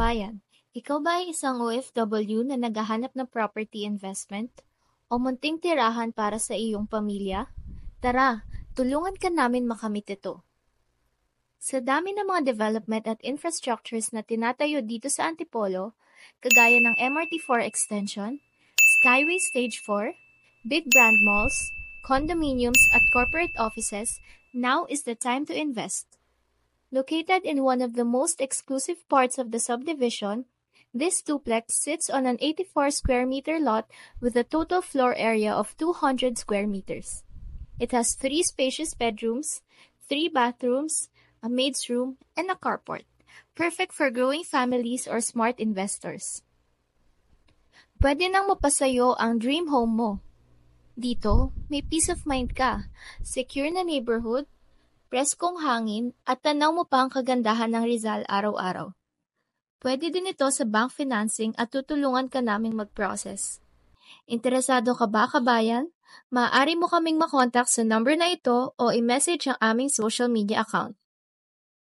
kabayan, ikaw ba ay isang OFW na naghahanap ng property investment? O munting tirahan para sa iyong pamilya? Tara, tulungan ka namin makamit ito. Sa dami ng mga development at infrastructures na tinatayo dito sa Antipolo, kagaya ng MRT4 Extension, Skyway Stage 4, big brand malls, condominiums at corporate offices, now is the time to invest. Located in one of the most exclusive parts of the subdivision, this duplex sits on an 84 square meter lot with a total floor area of 200 square meters. It has 3 spacious bedrooms, 3 bathrooms, a maid's room, and a carport, perfect for growing families or smart investors. Pwede nang mapasayo ang dream home mo. Dito, may peace of mind ka, secure na neighborhood, preskong hangin, at tanaw mo pa ang kagandahan ng Rizal araw-araw. Pwede din ito sa bank financing at tutulungan ka naming mag-process. Interesado ka ba, kabayan? Maaari mo kaming makontak sa number na ito o i-message ang aming social media account.